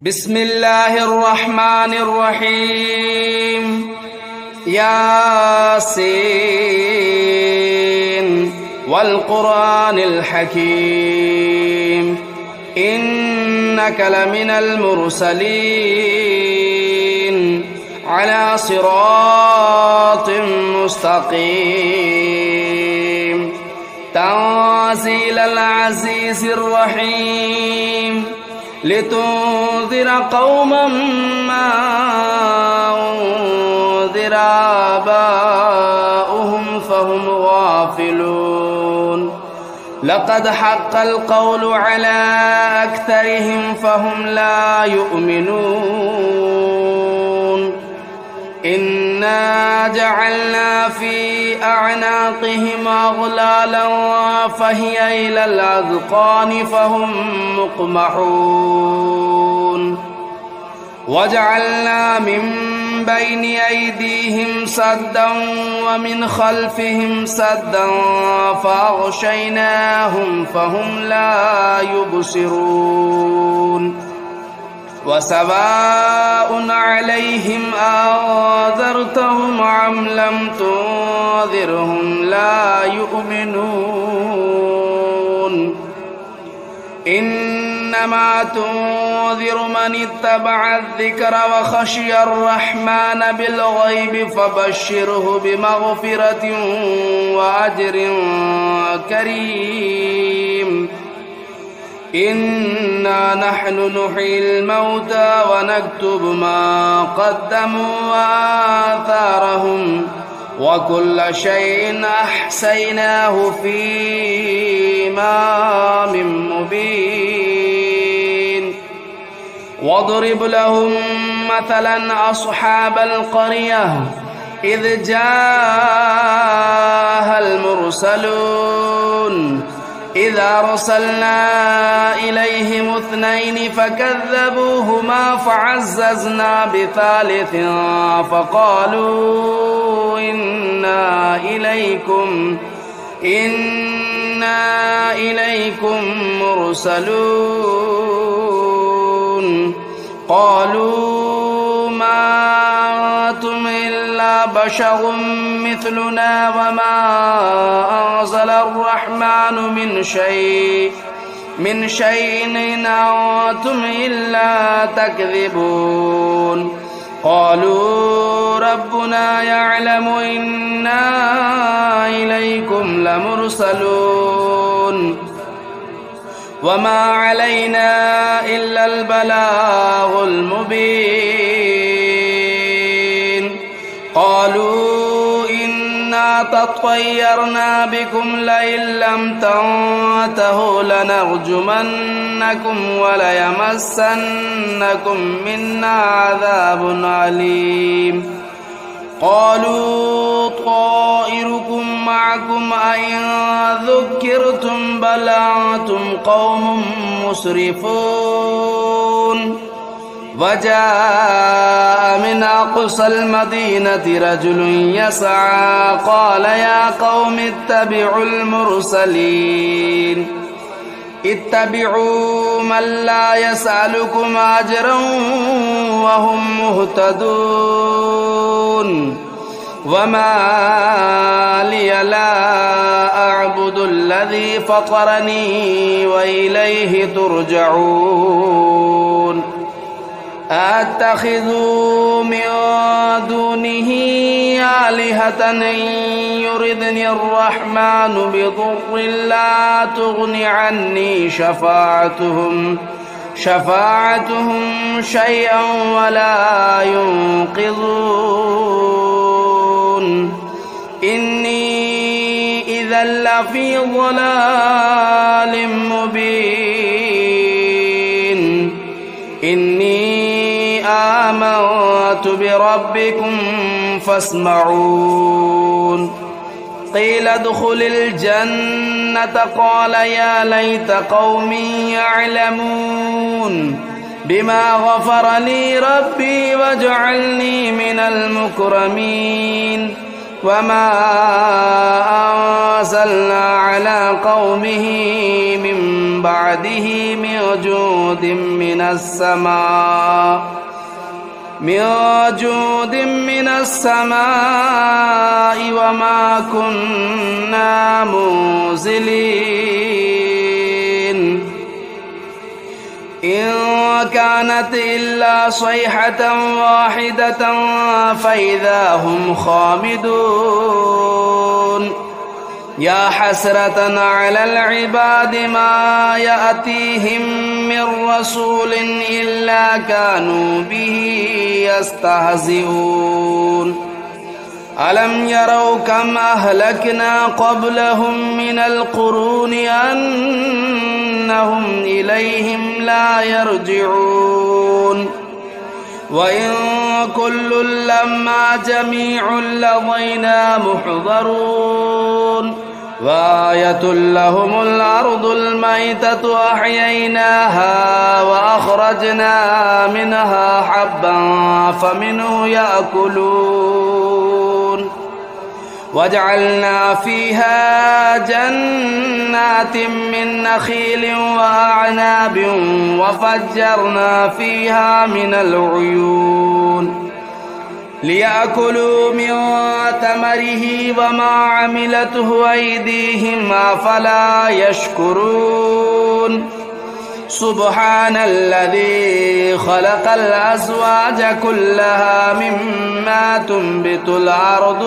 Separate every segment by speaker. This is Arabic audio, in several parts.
Speaker 1: بسم الله الرحمن الرحيم ياسين والقرآن الحكيم إنك لمن المرسلين على صراط مستقيم تنزيل العزيز الرحيم لتنذر قوما ما أنذر آباؤهم فهم غافلون لقد حق القول على أكثرهم فهم لا يؤمنون إنا جعلنا في أعناقهم أغلالا فهي إلى الأذقان فهم مقمحون وجعلنا من بين أيديهم سدا ومن خلفهم سدا فأغشيناهم فهم لا يبصرون وسواء عليهم أنذرتهم أم لم تنذرهم لا يؤمنون إنما تنذر من اتبع الذكر وخشي الرحمن بالغيب فبشره بمغفرة وأجر كريم إنا نحن نحيي الموتى ونكتب ما قدموا وآثارهم وكل شيء أحصيناه في إمام مبين واضرب لهم مثلا أصحاب القرية إذ جاءها المرسلون إذا أرسلنا إليهم اثنين فكذبوهما فعززنا بثالث فقالوا إنا إليكم مرسلون قالوا ما أنتم إلا بشر مثلنا وما أنزل الرحمن من شيء إن أنتم إلا تكذبون قالوا ربنا يعلم إنا إليكم لمرسلون وما علينا إلا البلاغ المبين قالوا إنا تطيرنا بكم لئن لم تنتهوا لنرجمنكم وليمسنكم منا عذاب أليم قالوا طائركم معكم أئن ذكرتم بل أنتم قوم مسرفون وجاء من أقصى المدينة رجل يسعى قال يا قوم اتبعوا المرسلين اتبعوا من لا يسألكم أجرا وهم مهتدون وما لي لا أعبد الذي فطرني وإليه ترجعون أتخذوا من دونه آلهة إن يردني الرحمن بضر لا تغن عني شفاعتهم شيئا ولا ينقذون إني إذا لفي ضلال مبين إني آمنت بربكم فاسمعون قيل ادخل الجنة قال يا ليت قومي يعلمون بما غفر لي ربي وجعلني من المكرمين وما أنزلنا على قومه من بعده من جود من السماء وما كنا منزلين إن كانت إلا صيحة واحدة فإذا هم خامدون يا حسرة على العباد ما يأتيهم من رسول إلا كانوا به يستهزئون ألم يروا كم أهلكنا قبلهم من القرون أنهم إليهم لا يرجعون وإن كل لما جميع لدينا محضرون وآية لهم الأرض الميتة أحييناها وأخرجنا منها حبا فمنه يأكلون وجعلنا فيها جنات من نخيل وأعناب وفجرنا فيها من العيون ليأكلوا من ثمره وما عملته أيديهم أفلا يشكرون سبحان الذي خلق الأزواج كلها مما تنبت الأرض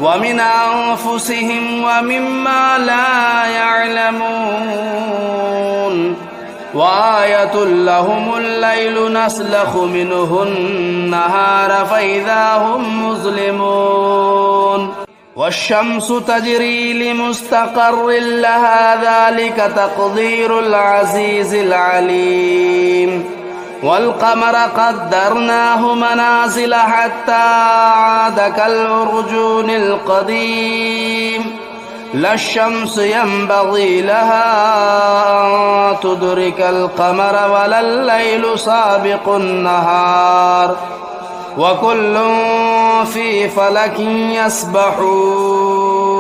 Speaker 1: ومن أنفسهم ومما لا يعلمون وآية لهم الليل نسلخ منه النهار فإذا هم مظلمون والشمس تجري لمستقر لها ذلك تقدير العزيز العليم والقمر قدرناه منازل حتى عاد كالعرجون القديم لا الشمس ينبغي لها أن تدرك القمر ولا الليل سابق النهار وكل في فلك يسبحون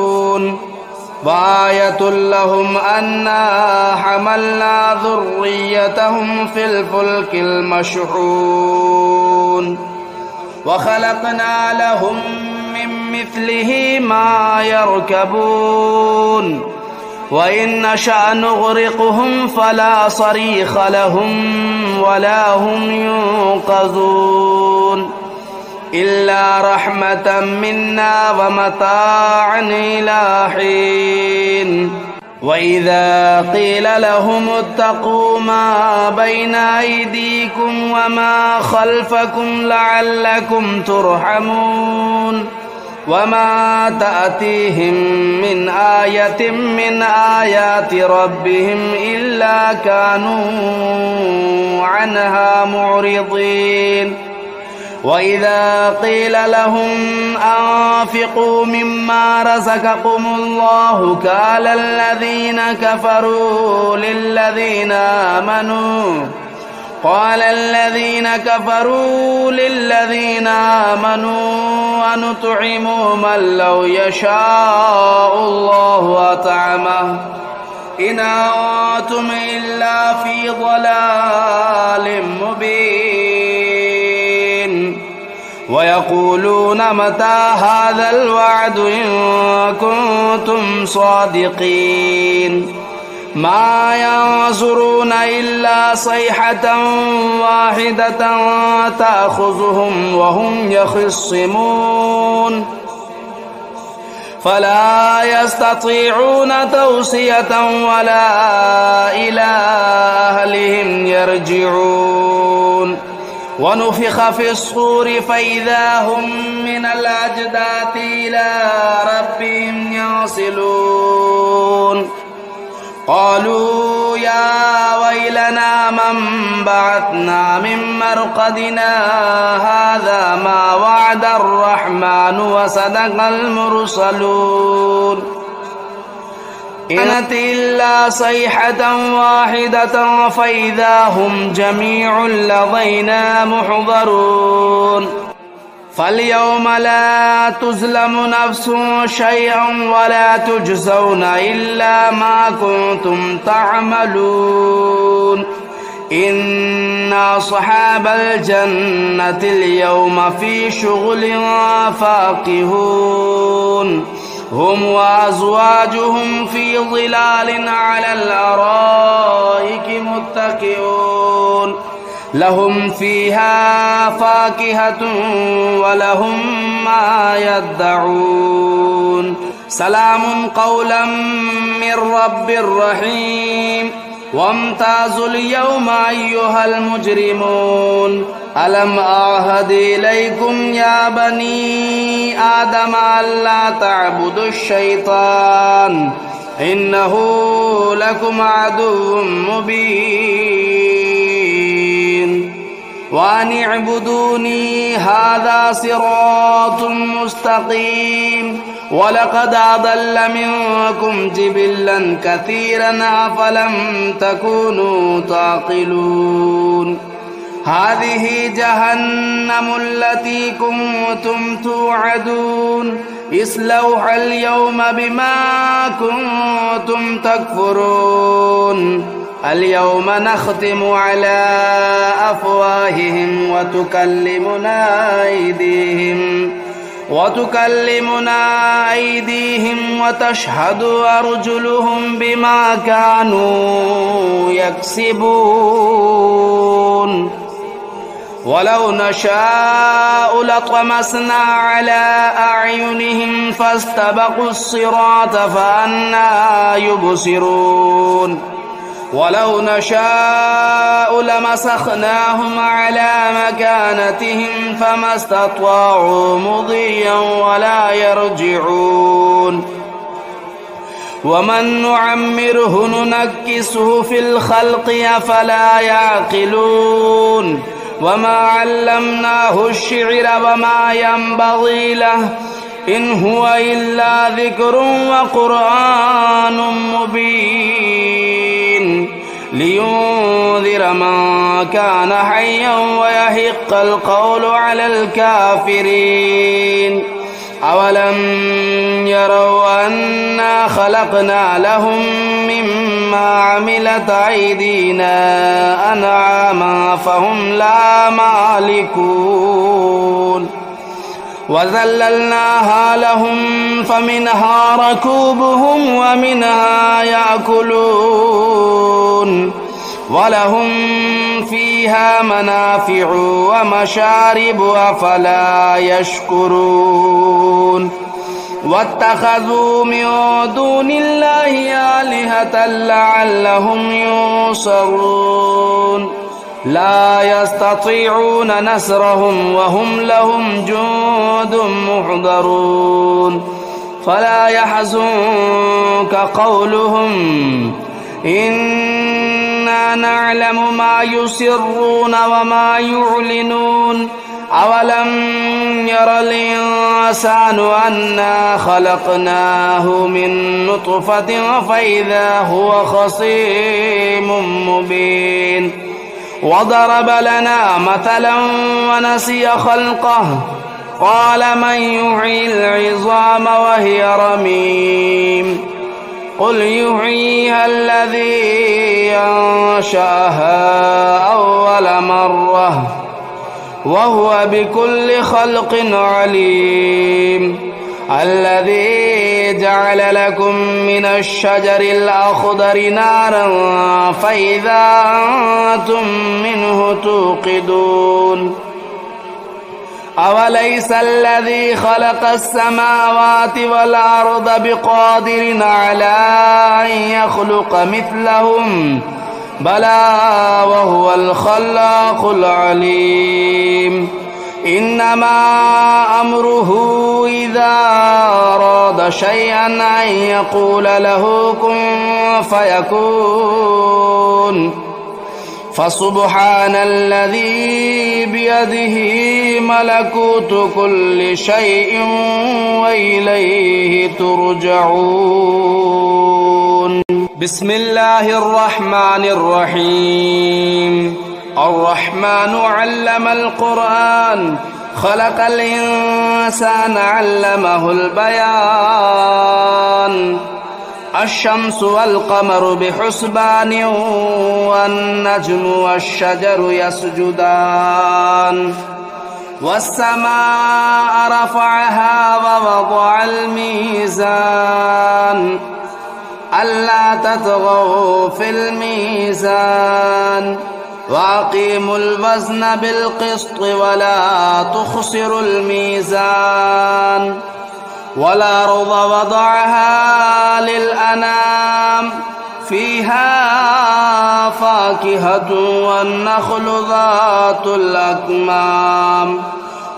Speaker 1: وآية لهم أنا حملنا ذريتهم في الفلك المشحون وخلقنا لهم من مثله ما يركبون وإن نشأ نغرقهم فلا صريخ لهم ولا هم ينقذون إلا رحمة منا ومتاعا إلى حين وإذا قيل لهم اتقوا ما بين أيديكم وما خلفكم لعلكم ترحمون وما تأتيهم من آية من آيات ربهم إلا كانوا عنها معرضين وإذا قيل لهم أنفقوا مما رزقكم الله قال الذين كفروا للذين آمنوا أنطعم من لو يشاء الله أطعمه إن أنتم إلا في ضلال مبين ويقولون متى هذا الوعد إن كنتم صادقين ما ينظرون إلا صيحة واحدة تأخذهم وهم يخصمون فلا يستطيعون توصية ولا إلى أهلهم يرجعون ونفخ في الصور فإذا هم من الأجداث إلى ربهم ينسلون قالوا يا ويلنا من بعثنا من مرقدنا هذا ما وعد الرحمن وصدق المرسلون إن كانت إلا صيحة واحدة فإذا هم جميع لدينا محضرون فاليوم لا تظلم نفس شيئا ولا تجزون إلا ما كنتم تعملون إن أصحاب الجنة اليوم في شغل فاكهون هم وأزواجهم في ظلال على الأرائك متكئون لهم فيها فاكهة ولهم ما يدعون سلام قولا من رب رحيم وامتازوا اليوم أيها المجرمون ألم أعهد إليكم يا بني آدم ألا تعبدوا الشيطان إنه لكم عدو مبين وأن اعبدوني هذا صراط مستقيم ولقد أضل منكم جبلا كثيرا أفلم تكونوا تعقلون هذه جهنم التي كنتم توعدون اصلوها اليوم بما كنتم تكفرون اليوم نختم على أفواههم وتكلمنا أيديهم وتشهد أرجلهم بما كانوا يكسبون ولو نشاء لطمسنا على أعينهم فاستبقوا الصراط فأنى يبصرون ولو نشاء لمسخناهم على مكانتهم فما استطاعوا مضيا ولا يرجعون ومن نعمره ننكسه في الخلق أفلا يعقلون وما علمناه الشعر وما ينبغي له إن هو إلا ذكر وقرآن مبين لينذر من كان حيا ويحق القول على الكافرين أولم يروا أنا خلقنا لهم مما عملت أيدينا أنعاما فهم لا مالكون وذللناها لهم فمنها ركوبهم ومنها يأكلون ولهم فيها منافع ومشارب أفلا يشكرون واتخذوا من دون الله آلهة لعلهم ينصرون لا يستطيعون نصرهم وهم لهم جند محضرون فلا يحزنك قولهم إنا نعلم ما يسرون وما يعلنون أولم ير الإنسان أنا خلقناه من نطفة فإذا هو خصيم مبين وضرب لنا مثلا ونسي خلقه قال من يحيي العظام وهي رميم قل يحييها الذي أنشأها أول مرة وهو بكل خلق عليم الذي جعل لكم من الشجر الأخضر نارا فإذا أنتم منه توقدون أوليس الذي خلق السماوات والأرض بقادر على أن يخلق مثلهم بلى وهو الخلاق العليم إنما أمره إذا أراد شيئا أن يقول له كن فيكون فسبحان الذي بيده ملكوت كل شيء وإليه ترجعون بسم الله الرحمن الرحيم الرحمن علم القرآن خلق الإنسان علمه البيان الشمس والقمر بحسبان والنجم والشجر يسجدان والسماء رفعها ووضع الميزان ألا تطغوا في الميزان وأقيموا الوزن بالقسط ولا تخسروا الميزان والأرض وضعها للأنام فيها فاكهة والنخل ذات الأكمام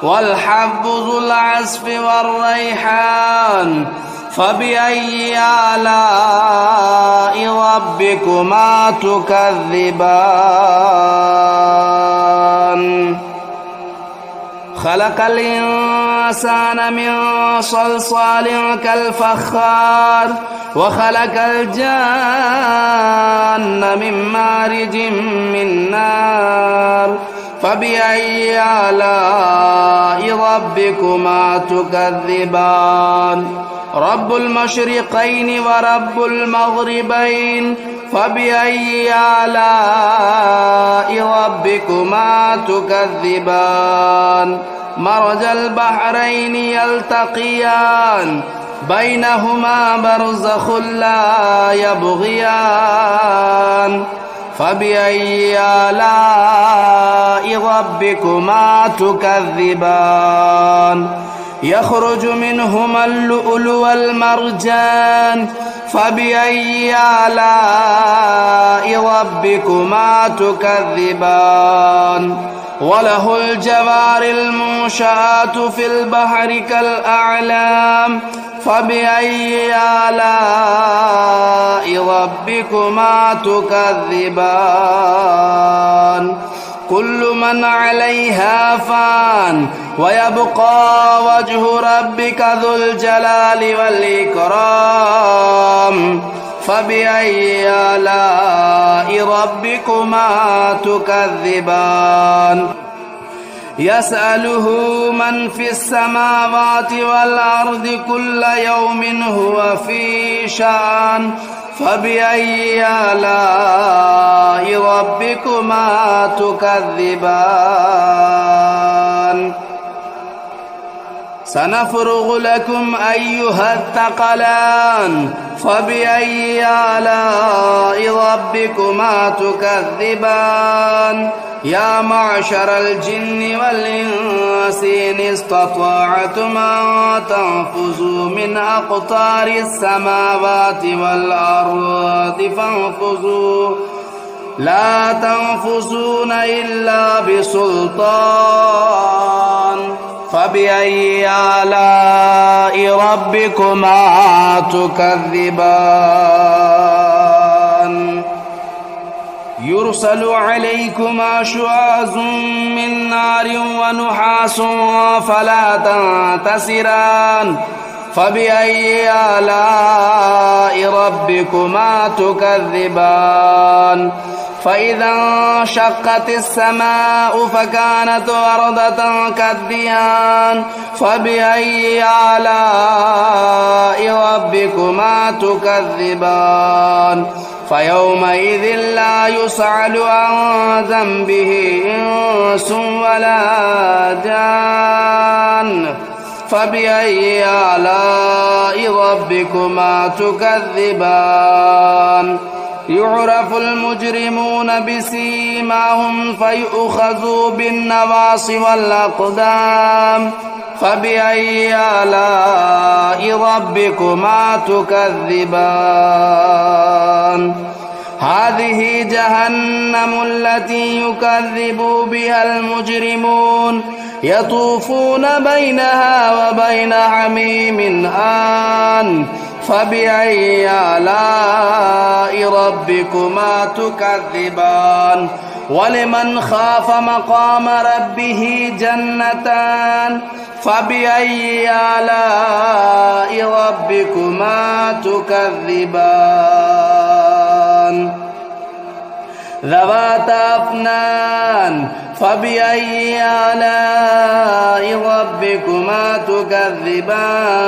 Speaker 1: والحب ذو العصف والريحان فبأي آلاء ربكما تكذبان خلق الإنسان من صلصال كالفخار وخلق الجان من مارج من نار فبأي آلاء ربكما تكذبان رب المشرقين ورب المغربين فبأي آلاء ربكما تكذبان مرج البحرين يلتقيان بينهما برزخ لا يبغيان فبأي آلاء ربكما تكذبان يخرج منهما اللؤلؤ والمرجان فبأي آلاء ربكما تكذبان وله الجوار المنشآت في البحر كالأعلام فبأي آلاء ربكما تكذبان كل من عليها فان ويبقى وجه ربك ذو الجلال والإكرام فبأي آلاء ربكما تكذبان يسأله من في السماوات والأرض كل يوم هو في شأن فبأي آلاء ربكما تكذبان سنفرغ لكم أيها الثقلان فبأي آلاء ربكما تكذبان يا معشر الجن والإنس إن استطعتم أن تنفذوا من أقطار السماوات والأرض فانفذوا لا تنفذون إلا بسلطان فبأي آلاء ربكما تكذبان يرسل عليكما شواظ من نار ونحاس فلا تنتصران فبأي آلاء ربكما تكذبان فإذا انشقت السماء فكانت وردة كالدهان فبأي آلاء ربكما تكذبان فيومئذ لا يسأل عن ذنبه إنس ولا جان فبأي آلاء ربكما تكذبان يعرف المجرمون بسيماهم فيؤخذوا بالنواصي والأقدام فبأي آلاء ربكما تكذبان هذه جهنم التي يكذب بها المجرمون يطوفون بينها وبين حميم آن فبأي آلاء ربكما تكذبان ولمن خاف مقام ربه جنتان فبأي آلاء ربكما تكذبان ذواتا أفنان فبأي آلاء ربكما تكذبان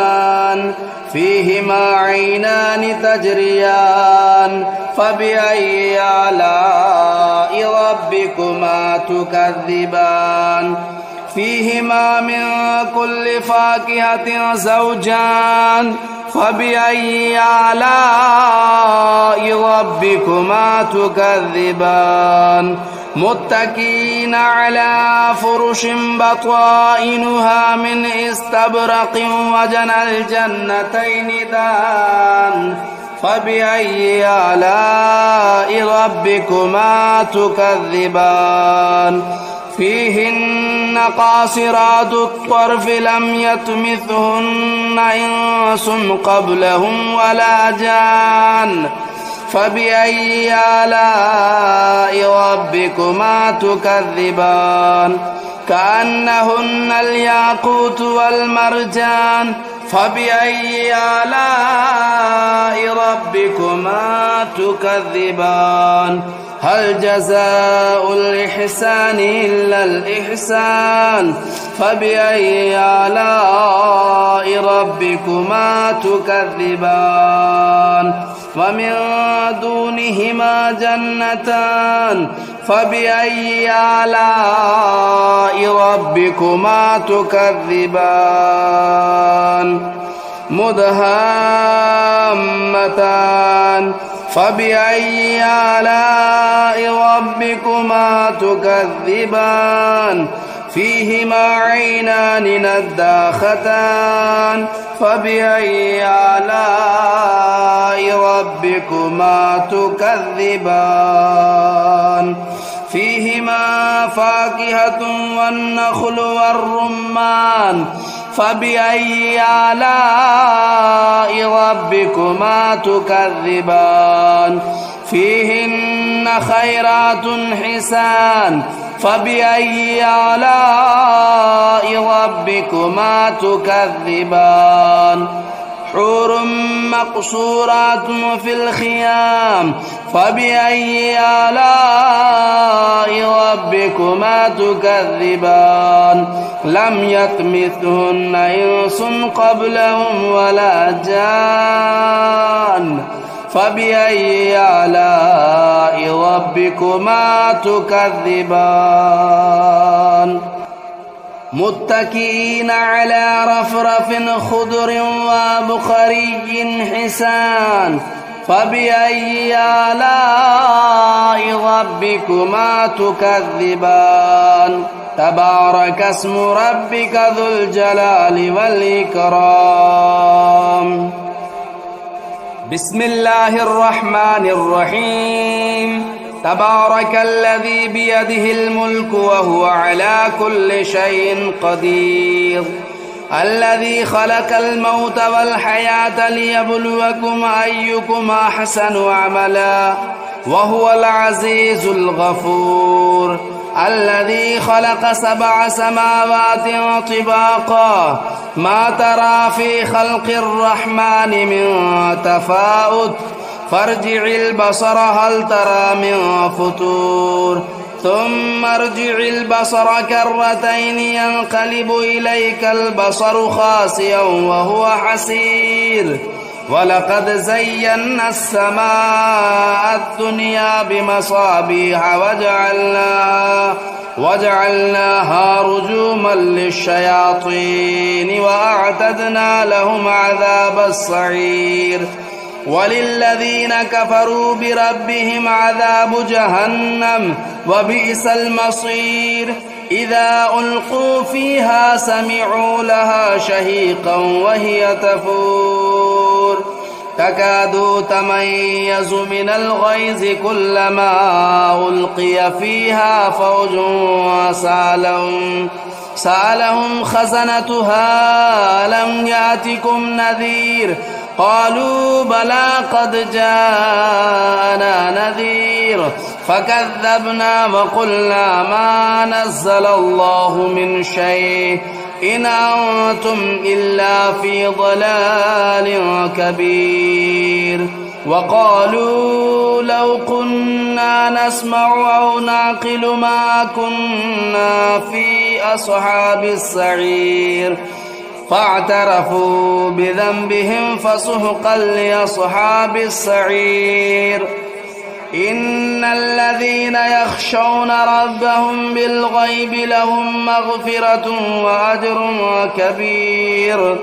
Speaker 1: فيهما عينان تجريان فبأي آلاء ربكما تكذبان فيهما من كل فاكهة زوجان فبأي آلاء ربكما تكذبان متكئين على فرش بطائنها من استبرق وجنى الجنتين دان فبأي آلاء ربكما تكذبان فيهن قاصرات الطرف لم يطمثهن إنس قبلهم ولا جان فبأي آلاء ربكما تكذبان كأنهن الياقوت والمرجان فبأي آلاء ربكما تكذبان هل جزاء الإحسان إلا الإحسان فبأي آلاء ربكما تكذبان ومن دونهما جنتان فبأي آلاء ربكما تكذبان مدهامتان فبأي آلاء ربكما تكذبان فيهما عينان نضاختان فبأي آلاء ربكما تكذبان فيهما فاكهة والنخل والرمان فبأي آلاء ربكما تكذبان فيهن خيرات حسان فبأي آلاء ربكما تكذبان حور مقصورات في الخيام فبأي آلاء ربكما تكذبان لم يطمثهن إنس قبلهم ولا جان فبأي آلاء ربكما تكذبان متكئين على رفرف خضر وبخري حسان فبأي آلاء ربكما تكذبان تبارك اسم ربك ذو الجلال والإكرام بسم الله الرحمن الرحيم تبارك الذي بيده الملك وهو على كل شيء قدير الذي خلق الموت والحياة ليبلوكم أيكم أحسن عملا وهو العزيز الغفور الذي خلق 7 سماوات طباقا ما ترى في خلق الرحمن من تفاوت فارجع البصر هل ترى من فطور ثم ارجع البصر كرتين ينقلب إليك البصر خاسئا وهو حسير ولقد زينا السماء الدنيا بمصابيح وجعلناها رجوما للشياطين وأعتدنا لهم عذاب السعير وللذين كفروا بربهم عذاب جهنم وبئس المصير إذا ألقوا فيها سمعوا لها شهيقا وهي تفور تكاد تميز من الغيظ كلما ألقي فيها فوج سألهم خزنتها ألم يأتكم نذير قالوا بلى قد جاءنا نذير فكذبنا وقلنا ما نزل الله من شيء إن أنتم إلا في ضلال كبير وقالوا لو كنا نسمع أو نعقل ما كنا في أصحاب السعير فاعترفوا بذنبهم فسحقا لأصحاب السعير. إن الذين يخشون ربهم بالغيب لهم مغفرة وأجر كبير.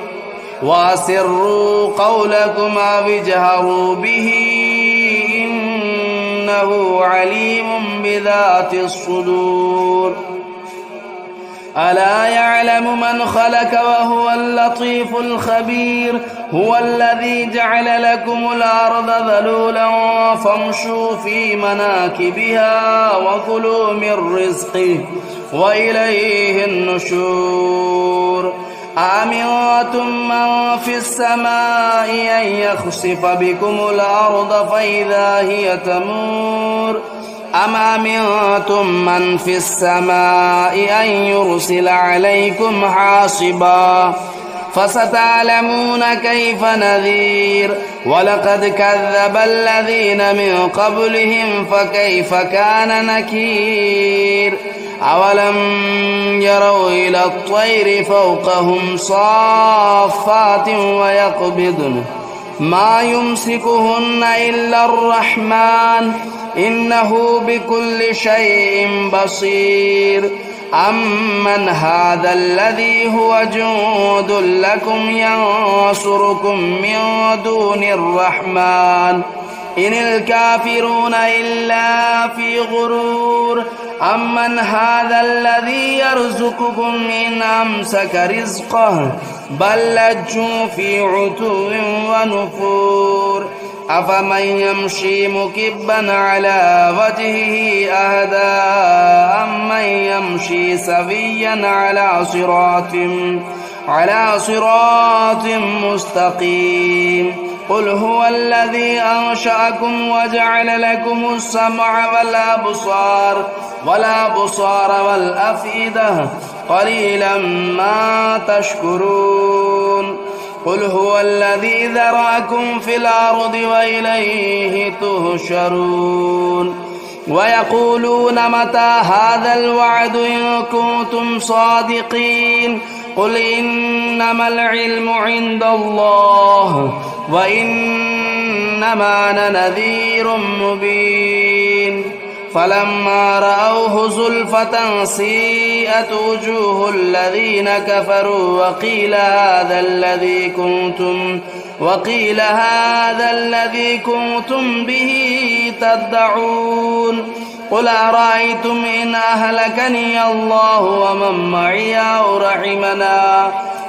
Speaker 1: وأسروا قولكم أو اجهروا به إنه عليم بذات الصدور. ألا يعلم من خلق وهو اللطيف الخبير. هو الذي جعل لكم الأرض ذلولا فامشوا في مناكبها وكلوا من رزقه وإليه النشور. أأمنتم من في السماء أن يخسف بكم الأرض فإذا هي تمور أم أمنتم من في السماء أن يرسل عليكم حاصبا فستعلمون كيف نذير. ولقد كذب الذين من قبلهم فكيف كان نكير. أولم يروا إلى الطير فوقهم صافات ويقبضن ما يمسكهن إلا الرحمن إنه بكل شيء بصير. أمن هذا الذي هو جند لكم ينصركم من دون الرحمن إن الكافرون إلا في غرور. أمن هذا الذي يرزقكم إن أمسك رزقه بل لجوا في عتو ونفور. أفمن يمشي مكبا على وجهه أهدى أمن يمشي سويا على صراط مستقيم. قل هو الذي أنشأكم وجعل لكم السمع والأبصار والأفئدة قليلا ما تشكرون. قل هو الذي ذرأكم في الأرض وإليه تهشرون. ويقولون متى هذا الوعد إن كنتم صادقين. قل إنما العلم عند الله وإنما أنا نذير مبين. فلما رأوه زلفة سيئت وجوه الذين كفروا وقيل هذا الذي كنتم به تدعون. قل أرأيتم إن أهلكني الله ومن معي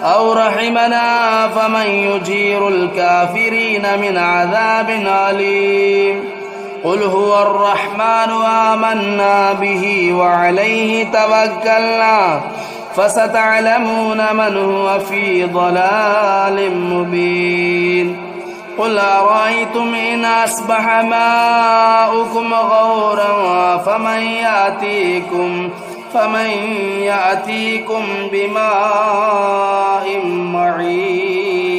Speaker 1: أو رحمنا فمن يجير الكافرين من عذاب أليم. قل هو الرحمن آمنا به وعليه توكلنا فستعلمون من هو في ضلال مبين. قل أرأيتم إن أصبح ماؤكم غورا فمن يأتيكم بماء معين.